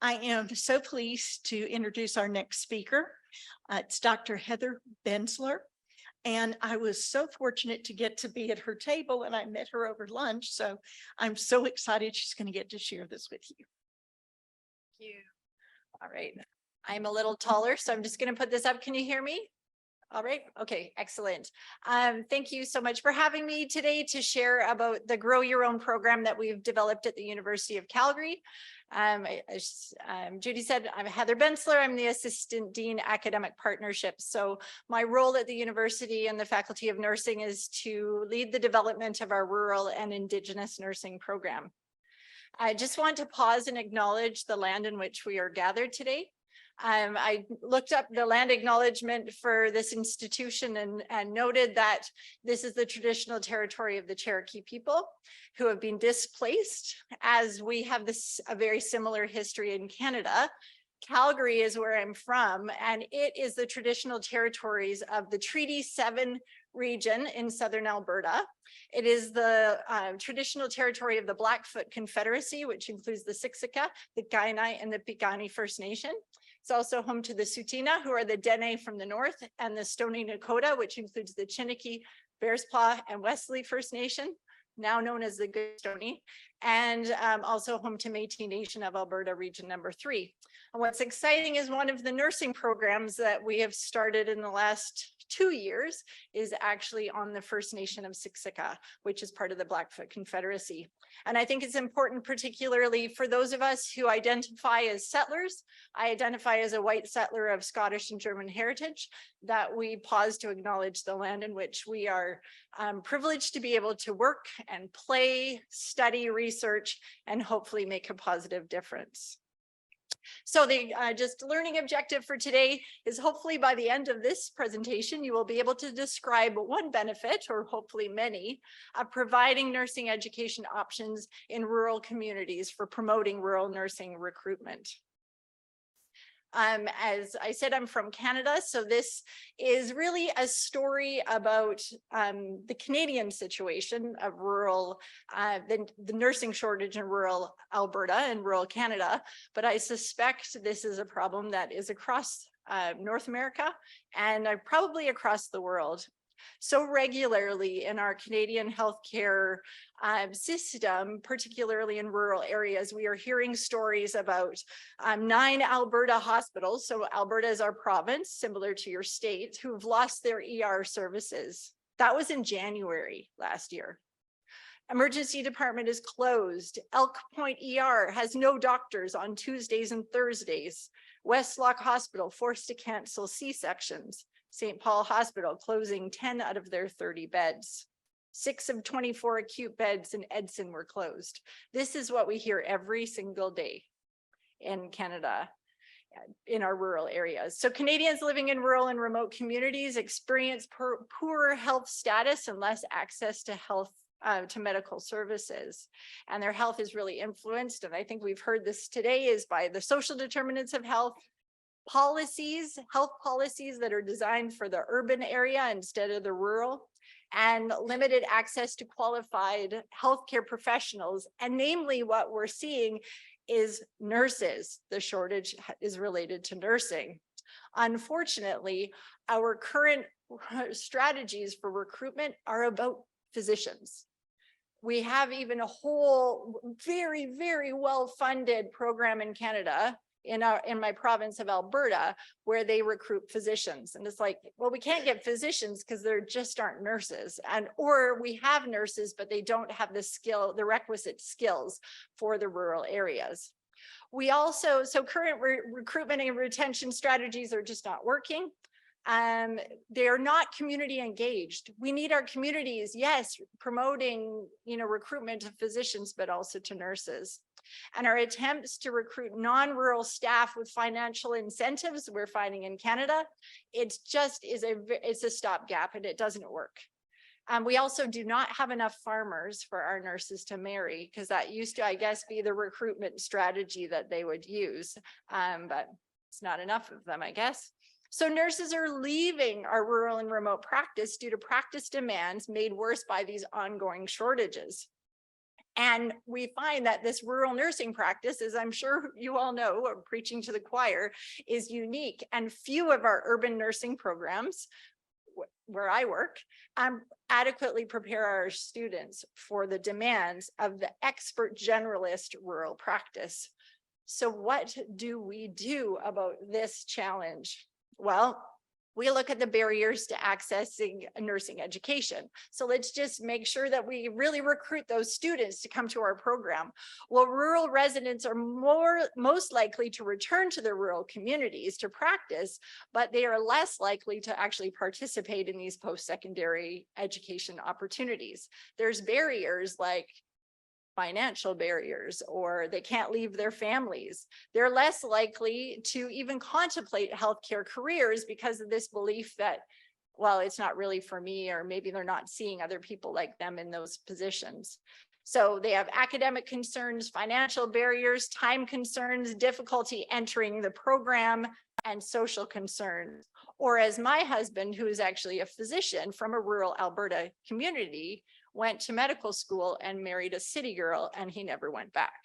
I am so pleased to introduce our next speaker. It's Dr. Heather Bensler. And I was so fortunate to get to be at her table, and I met her over lunch. So I'm so excited she's going to get to share this with you. Thank you. All right. I'm a little taller, so I'm just going to put this up. Can you hear me? All right. Okay, excellent. Thank you so much for having me today to share about the Grow Your Own program that we've developed at the University of Calgary. Judy said, I'm Heather Bensler. I'm the Assistant Dean Academic Partnerships. So my role at the university and the Faculty of Nursing is to lead the development of our rural and Indigenous nursing program. I just want to pause and acknowledge the land in which we are gathered today. I looked up the land acknowledgement for this institution and noted that this is the traditional territory of the Cherokee people who have been displaced, as we have a very similar history in Canada. Calgary is where I'm from, and it is the traditional territories of the Treaty 7 region in southern Alberta. It is the traditional territory of the Blackfoot Confederacy, which includes the Siksika, the Kainai, and the Piikani First Nation. It's also home to the Tsuut'ina, who are the Dene from the north, and the Stoney Nakoda, which includes the Chiniki, Bearspaw, and Wesley First Nation, now known as the Good Stoney, and also home to Métis Nation of Alberta, region number 3. And what's exciting is one of the nursing programs that we have started in the last 2 years is actually on the First Nation of Siksika, which is part of the Blackfoot Confederacy. And I think it's important, particularly for those of us who identify as settlers. I identify as a white settler of Scottish and German heritage, that we pause to acknowledge the land in which we are privileged to be able to work and play, study, research, and hopefully make a positive difference. So the just learning objective for today is hopefully by the end of this presentation, you will be able to describe one benefit, or hopefully many, of providing nursing education options in rural communities for promoting rural nursing recruitment. As I said, I'm from Canada, so this is really a story about the Canadian situation of rural, the nursing shortage in rural Alberta and rural Canada, but I suspect this is a problem that is across North America and probably across the world. So regularly in our Canadian healthcare system, particularly in rural areas, we are hearing stories about 9 Alberta hospitals. So Alberta is our province, similar to your state, who've lost their ER services. That was in January last year. Emergency department is closed. Elk Point ER has no doctors on Tuesdays and Thursdays. Westlock Hospital forced to cancel C-sections. St. Paul Hospital closing 10 out of their 30 beds. 6 of 24 acute beds in Edson were closed. This is what we hear every single day in Canada, in our rural areas. So Canadians living in rural and remote communities experience poorer health status and less access to to medical services. And their health is really influenced, and I think we've heard this today, is by the social determinants of health, policies, health policies that are designed for the urban area instead of the rural, and limited access to qualified healthcare professionals. And namely, what we're seeing is nurses. The shortage is related to nursing. Unfortunately, our current strategies for recruitment are about physicians. We have even a whole very, very well-funded program in Canada, in my province of Alberta, where they recruit physicians. And it's like, well, we can't get physicians because there just aren't nurses, or we have nurses, but they don't have the requisite skills for the rural areas. We also, so current recruitment and retention strategies are just not working. They are not community engaged. We need our communities, yes, promoting, recruitment of physicians, but also to nurses. And our attempts to recruit non-rural staff with financial incentives we're finding in Canada, it's a stopgap, and it doesn't work. We also do not have enough farmers for our nurses to marry, because that used to, I guess, be the recruitment strategy that they would use, but it's not enough of them, I guess. So nurses are leaving our rural and remote practice due to practice demands made worse by these ongoing shortages. And we find that this rural nursing practice, as I'm sure you all know, or preaching to the choir, is unique. And few of our urban nursing programs, where I work, adequately prepare our students for the demands of the expert generalist rural practice. So what do we do about this challenge? Well, we look at the barriers to accessing nursing education. So let's just make sure that we really recruit those students to come to our program. Well, rural residents are most likely to return to their rural communities to practice, but they are less likely to actually participate in these post-secondary education opportunities. There's barriers like financial barriers, or they can't leave their families. They're less likely to even contemplate healthcare careers because of this belief that, well, it's not really for me, or maybe they're not seeing other people like them in those positions. So they have academic concerns, financial barriers, time concerns, difficulty entering the program, and social concerns. Or as my husband, who is actually a physician from a rural Alberta community, went to medical school and married a city girl, and he never went back.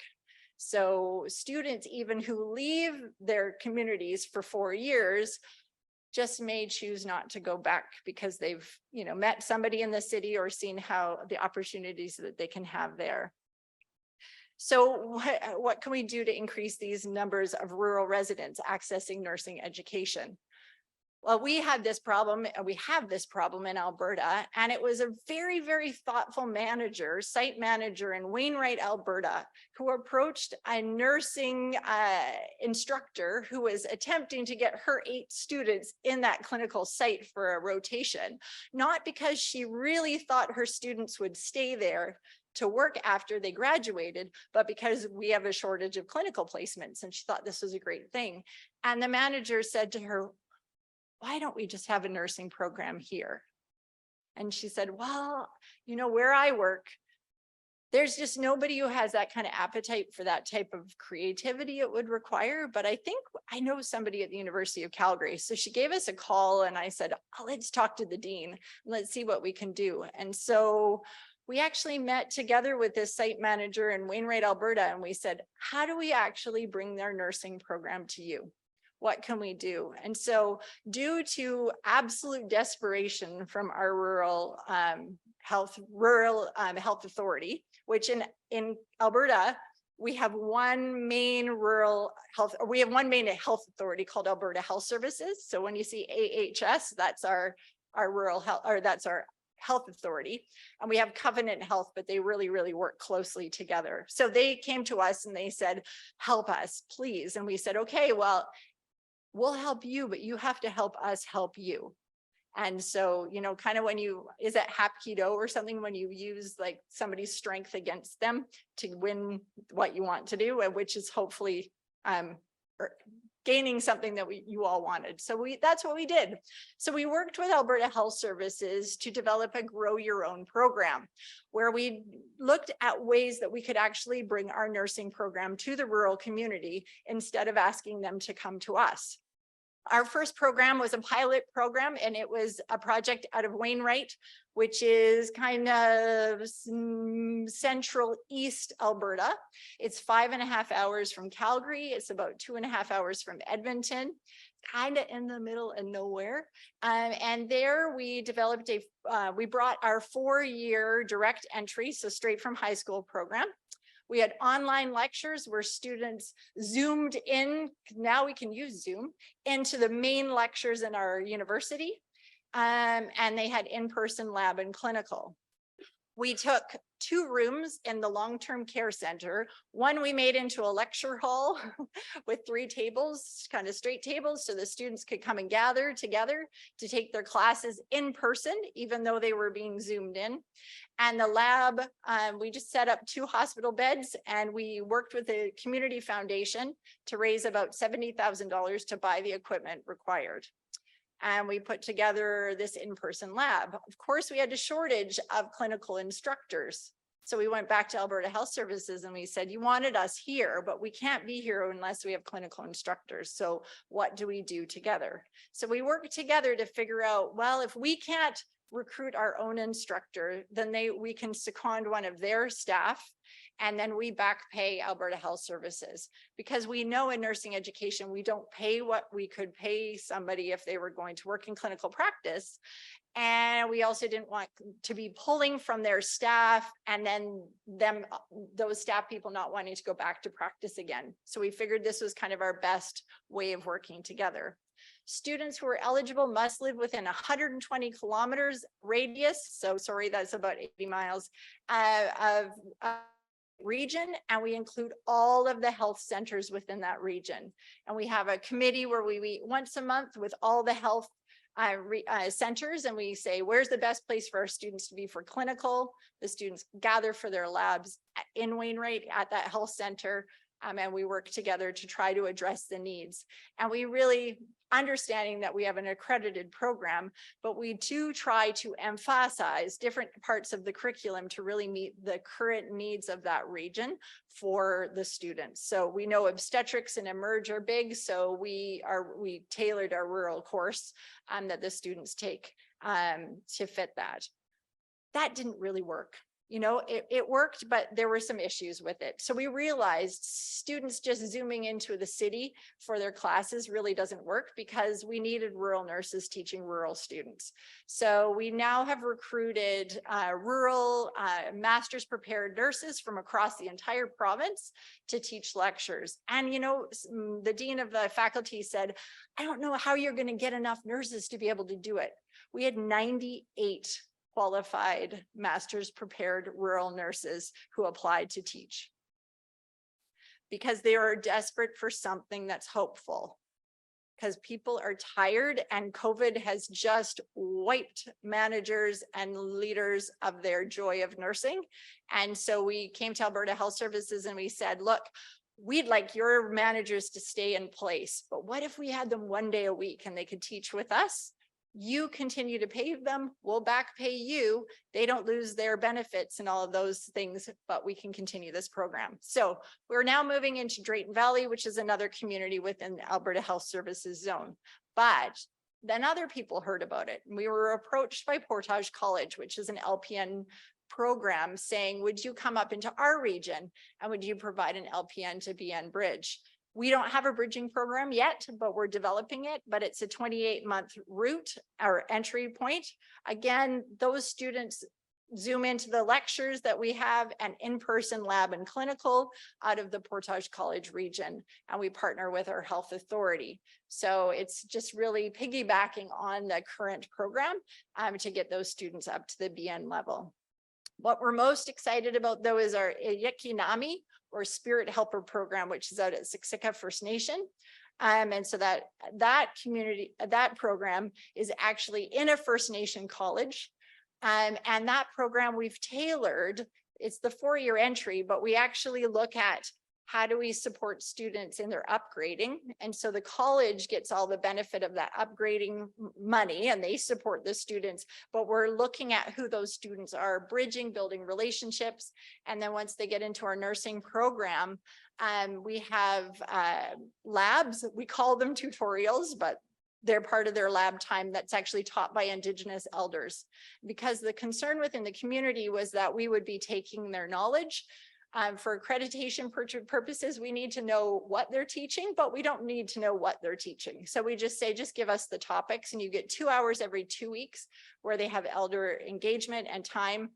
So students, even who leave their communities for 4 years, just may choose not to go back because they've, met somebody in the city or seen how the opportunities that they can have there. So what can we do to increase these numbers of rural residents accessing nursing education? Well, we have this problem in Alberta, and it was a very, very thoughtful manager, site manager in Wainwright, Alberta, who approached a nursing instructor who was attempting to get her 8 students in that clinical site for a rotation, not because she really thought her students would stay there to work after they graduated, but because we have a shortage of clinical placements, and she thought this was a great thing. And the manager said to her, why don't we just have a nursing program here? And she said, well, where I work, there's just nobody who has that kind of appetite for that type of creativity it would require. But I think I know somebody at the University of Calgary. So she gave us a call, and I said, let's talk to the dean. Let's see what we can do. And so we actually met together with this site manager in Wainwright, Alberta, and we said, how do we actually bring their nursing program to you? What can we do? And so due to absolute desperation from our rural health authority, which in Alberta, we have one main health authority called Alberta Health Services. So when you see AHS, that's our rural health, or that's our health authority. And we have Covenant Health, but they really, really work closely together. So they came to us and they said, help us, please. And we said, okay, well, we'll help you, but you have to help us help you. And so, kind of is it Hapkido or something, when you use like somebody's strength against them to win what you want to do, which is hopefully gaining something that you all wanted. So that's what we did. So we worked with Alberta Health Services to develop a Grow Your Own program, where we looked at ways that we could actually bring our nursing program to the rural community instead of asking them to come to us. Our first program was a pilot program, and it was a project out of Wainwright, which is kind of central east Alberta. It's 5.5 hours from Calgary. It's about 2.5 hours from Edmonton, kind of in the middle of nowhere. And there we developed we brought our 4-year direct entry, so straight from high school program. We had online lectures where students zoomed in, now we can use Zoom, into the main lectures in our university. And they had in-person lab and clinical. We took 2 rooms in the long-term care center. One we made into a lecture hall with 3 tables, kind of straight tables, so the students could come and gather together to take their classes in person, even though they were being zoomed in. And the lab, we just set up 2 hospital beds, and we worked with the community foundation to raise about $70,000 to buy the equipment required. And we put together this in-person lab. Of course, we had a shortage of clinical instructors. So we went back to Alberta Health Services and we said, you wanted us here, but we can't be here unless we have clinical instructors. So what do we do together? So we worked together to figure out, well, if we can't recruit our own instructor, then we can second one of their staff, and then we back pay Alberta Health Services, because we know in nursing education, we don't pay what we could pay somebody if they were going to work in clinical practice. And we also didn't want to be pulling from their staff and then those staff people not wanting to go back to practice again. So we figured this was kind of our best way of working together. Students who are eligible must live within 120 kilometers radius. So sorry, that's about 80 miles of region. And we include all of the health centers within that region. And we have a committee where we meet once a month with all the health centers, and we say, where's the best place for our students to be for clinical? The students gather for their labs in Wainwright at that health center. And we work together to try to address the needs. And we really, understanding that we have an accredited program, but we do try to emphasize different parts of the curriculum to really meet the current needs of that region for the students. So we know obstetrics and emerge are big, so we tailored our rural course that the students take to fit that. That didn't really work. You know, it worked, but there were some issues with it. So we realized students just zooming into the city for their classes really doesn't work, because we needed rural nurses teaching rural students. So we now have recruited rural master's prepared nurses from across the entire province to teach lectures. And, you know, the dean of the faculty said, I don't know how you're going to get enough nurses to be able to do it. We had 98 qualified master's prepared rural nurses who applied to teach, because they are desperate for something that's hopeful, because people are tired and COVID has just wiped managers and leaders of their joy of nursing. And so we came to Alberta Health Services and we said, look, we'd like your managers to stay in place, but what if we had them one day a week and they could teach with us? You continue to pay them, we'll back pay you. They don't lose their benefits and all of those things, but we can continue this program. So we're now moving into Drayton Valley, which is another community within the Alberta Health Services zone. But then other people heard about it. We were approached by Portage College, which is an LPN program, saying, would you come up into our region and would you provide an LPN to BN bridge? We don't have a bridging program yet, but we're developing it, but it's a 28-month route or entry point. Again, those students zoom into the lectures that we have and in-person lab and clinical out of the Portage College region, and we partner with our health authority. So it's just really piggybacking on the current program to get those students up to the BN level. What we're most excited about, though, is our Yikinami, or Spirit Helper program, which is out at Siksika First Nation. And so that community, that program is actually in a First Nation college. And that program we've tailored, it's the 4-year entry, but we actually look at how do we support students in their upgrading? And so the college gets all the benefit of that upgrading money and they support the students, but we're looking at who those students are, bridging, building relationships. And then once they get into our nursing program, we have labs, we call them tutorials, but they're part of their lab time that's actually taught by Indigenous elders. Because the concern within the community was that we would be taking their knowledge. For accreditation purposes, we need to know what they're teaching, but we don't need to know what they're teaching. So we just say, just give us the topics, and you get 2 hours every 2 weeks where they have elder engagement and time,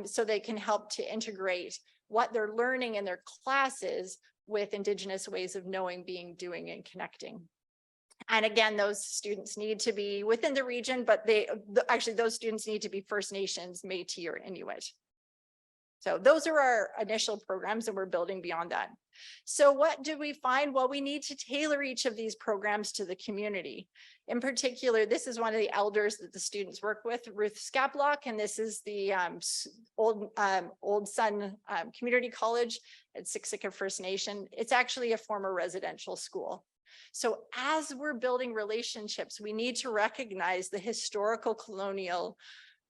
so they can help to integrate what they're learning in their classes with Indigenous ways of knowing, being, doing, and connecting. And again, those students need to be within the region, but actually those students need to be First Nations, Métis, or Inuit. So those are our initial programs, and we're building beyond that. So what do we find? Well, we need to tailor each of these programs to the community. In particular, this is one of the elders that the students work with, Ruth Skaplock, and this is the Old Sun Community College at Siksika First Nation. It's actually a former residential school. So as we're building relationships, we need to recognize the historical colonial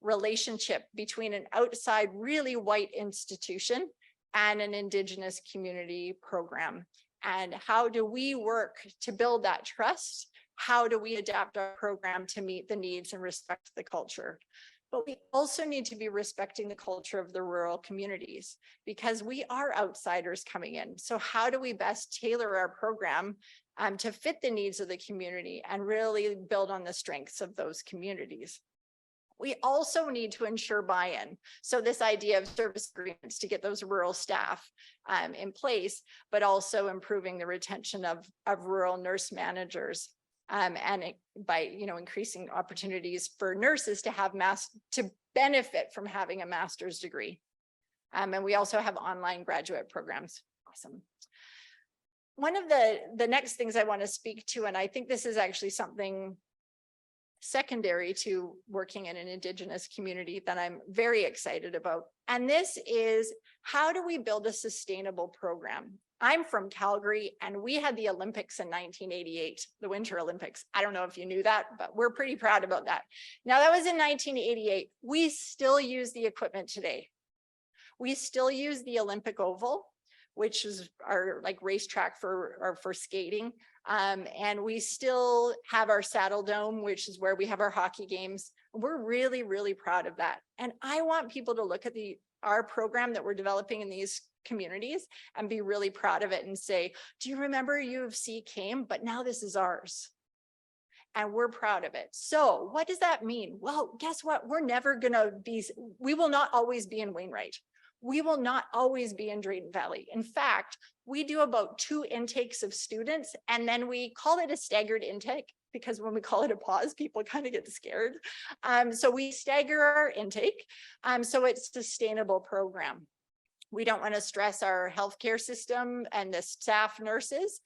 relationship between an outside really white institution and an Indigenous community program. And how do we work to build that trust? How do we adapt our program to meet the needs and respect the culture? But we also need to be respecting the culture of the rural communities because we are outsiders coming in. So how do we best tailor our program to fit the needs of the community and really build on the strengths of those communities? We also need to ensure buy-in. So this idea of service agreements to get those rural staff in place, but also improving the retention of rural nurse managers. By increasing opportunities for nurses to have to benefit from having a master's degree. And we also have online graduate programs. Awesome. One of the next things I want to speak to, and I think this is actually something secondary to working in an Indigenous community that I'm very excited about. And this is, how do we build a sustainable program? I'm from Calgary, and we had the Olympics in 1988, the Winter Olympics. I don't know if you knew that, but we're pretty proud about that. Now, that was in 1988. We still use the equipment today. We still use the Olympic Oval, which is our racetrack for skating. And we still have our Saddle Dome, which is where we have our hockey games. We're really, really proud of that. And I want people to look at our program that we're developing in these communities and be really proud of it and say, do you remember U of C came, but now this is ours. And we're proud of it. So what does that mean? Well, guess what? We will not always be in Wainwright. We will not always be in Drayton Valley. In fact, we do about 2 intakes of students, and then we call it a staggered intake because when we call it a pause, people kind of get scared. So we stagger our intake. So it's a sustainable program. We don't want to stress our healthcare system and the staff nurses.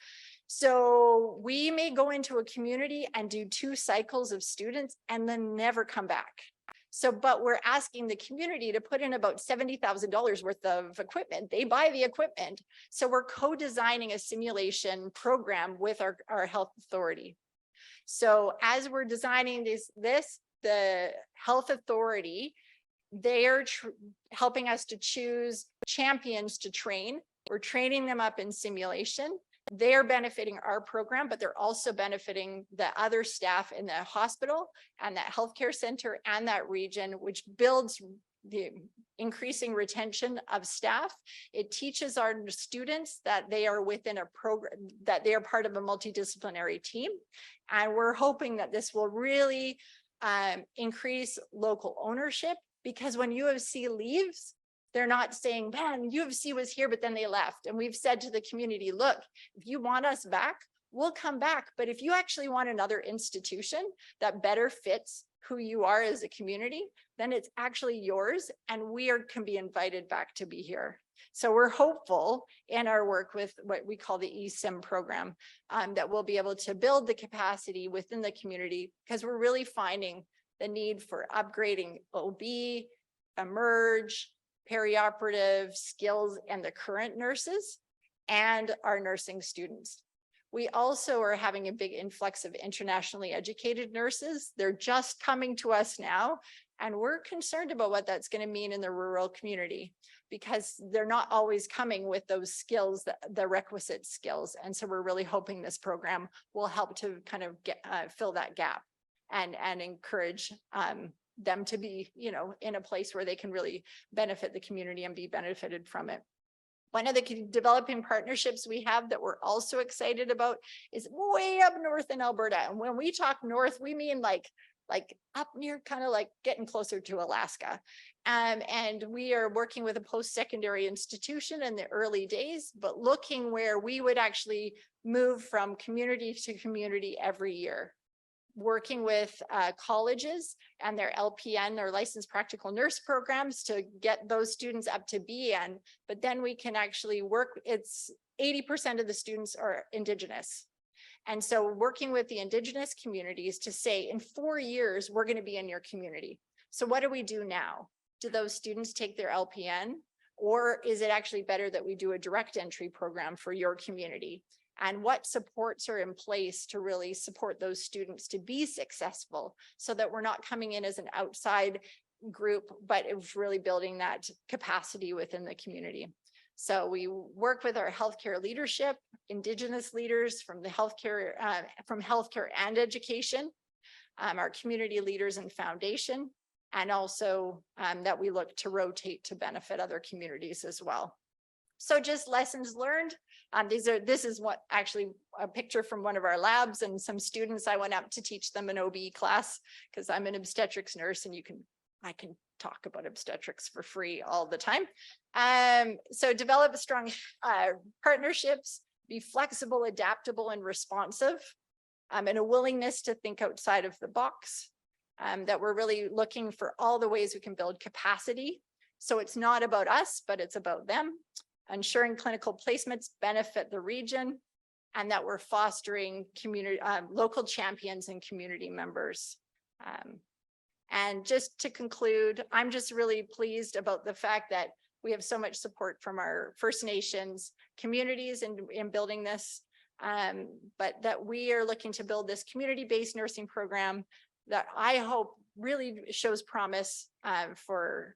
So we may go into a community and do 2 cycles of students and then never come back. So, but we're asking the community to put in about $70,000 worth of equipment. They buy the equipment. So we're co-designing a simulation program with our health authority. So as we're designing the health authority, they're helping us to choose champions to train. We're training them up in simulation. They're benefiting our program, but they're also benefiting the other staff in the hospital and that healthcare center and that region, which builds the increasing retention of staff. It teaches our students that they are within a program, that they are part of a multidisciplinary team. And we're hoping that this will really increase local ownership, because when U of C leaves, they're not saying, man, U of C was here, but then they left. And we've said to the community, look, if you want us back, we'll come back. But if you actually want another institution that better fits who you are as a community, then it's actually yours. And can be invited back to be here. So we're hopeful in our work with what we call the eSIM program that we'll be able to build the capacity within the community, because we're really finding the need for upgrading OB, emerge, perioperative skills, and the current nurses and our nursing students. We also are having a big influx of internationally educated nurses. They're just coming to us now, and we're concerned about what that's going to mean in the rural community, because they're not always coming with those skills, the requisite skills. And so we're really hoping this program will help to kind of fill that gap and encourage them to be, in a place where they can really benefit the community and be benefited from it. One of the developing partnerships we have that we're also excited about is way up north in Alberta. And when we talk north, we mean like up near, kind of like getting closer to Alaska. And we are working with a post-secondary institution in the early days, but looking where we would actually move from community to community every year, working with colleges and their LPN or licensed practical nurse programs to get those students up to BN, but then we can actually work, it's 80% of the students are Indigenous. And so working with the Indigenous communities to say, in 4 years, we're going to be in your community. So what do we do now? Do those students take their LPN, or is it actually better that we do a direct entry program for your community? And what supports are in place to really support those students to be successful, so that we're not coming in as an outside group, but it's really building that capacity within the community. So we work with our healthcare leadership, Indigenous leaders from the healthcare and education, our community leaders and foundation, and also that we look to rotate to benefit other communities as well. So just lessons learned. This is what actually a picture from one of our labs and some students. I went up to teach them an OB class because I'm an obstetrics nurse and I can talk about obstetrics for free all the time. So develop strong partnerships, be flexible, adaptable, and responsive, and a willingness to think outside of the box, that we're really looking for all the ways we can build capacity. So it's not about us, but it's about them. Ensuring clinical placements benefit the region, and that we're fostering community, local champions and community members. And just to conclude, I'm just really pleased about the fact that we have so much support from our First Nations communities in building this, but that we are looking to build this community-based nursing program that I hope really shows promise for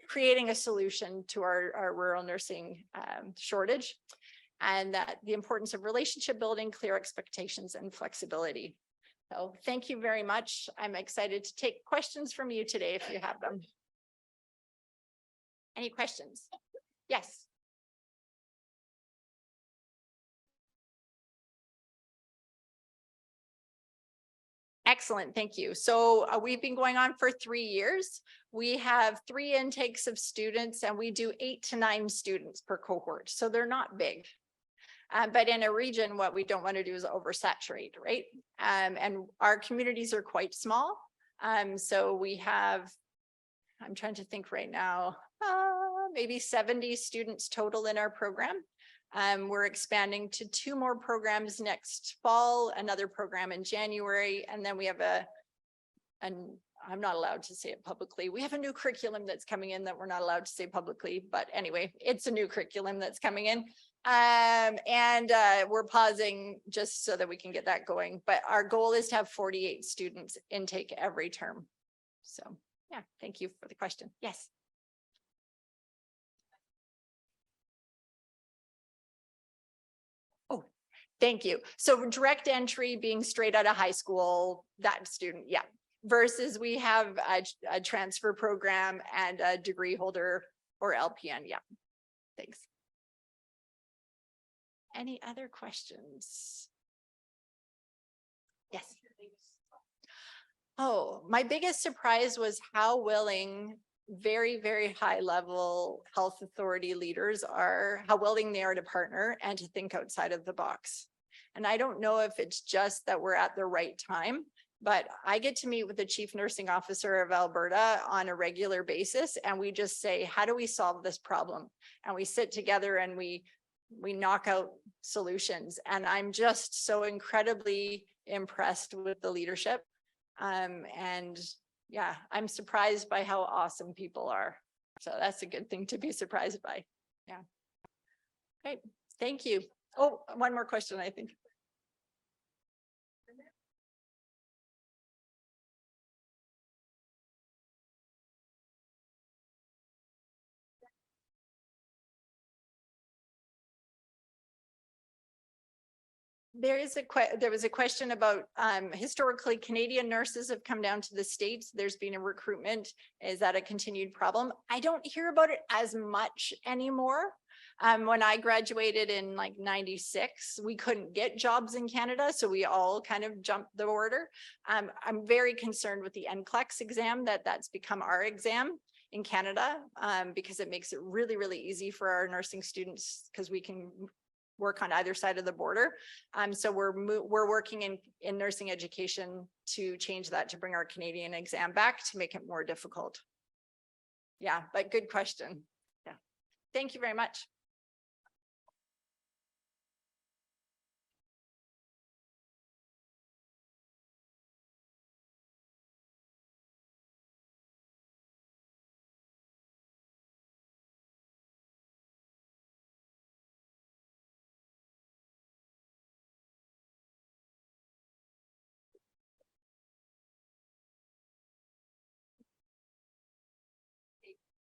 creating a solution to our rural nursing shortage, and that the importance of relationship building, clear expectations, and flexibility. So thank you very much. I'm excited to take questions from you today if you have them. Any questions? Yes. Excellent, thank you. So we've been going on for 3 years. We have 3 intakes of students and we do 8 to 9 students per cohort. So they're not big. But in a region, what we don't want to do is oversaturate, right? And our communities are quite small. So we have, I'm trying to think right now, maybe 70 students total in our program. We're expanding to 2 more programs next fall, another program in January, and then we have I'm not allowed to say it publicly. We have a new curriculum that's coming in that we're not allowed to say publicly, but anyway, it's a new curriculum that's coming in. We're pausing just so that we can get that going. But our goal is to have 48 students intake every term. So yeah, thank you for the question. Yes. Oh, thank you. So direct entry being straight out of high school, that student, yeah. Versus we have a transfer program and a degree holder or LPN. Yeah, thanks. Any other questions? Yes. Oh, my biggest surprise was how willing very, very high level health authority leaders are, how willing they are to partner and to think outside of the box. And I don't know if it's just that we're at the right time, but I get to meet with the chief nursing officer of Alberta on a regular basis. And we just say, how do we solve this problem? And we sit together and we knock out solutions. And I'm just so incredibly impressed with the leadership. And yeah, I'm surprised by how awesome people are. So that's a good thing to be surprised by. Yeah. Great. Thank you. Oh, one more question, I think. There was a question about historically Canadian nurses have come down to the States. There's been a recruitment. Is that a continued problem? I don't hear about it as much anymore. When I graduated in like 96, we couldn't get jobs in Canada. So we all kind of jumped the border. I'm very concerned with the NCLEX exam, that's become our exam in Canada, because it makes it really, really easy for our nursing students because we can work on either side of the border. So we're working in nursing education to change that, to bring our Canadian exam back to make it more difficult. Yeah, but good question. Yeah. Thank you very much.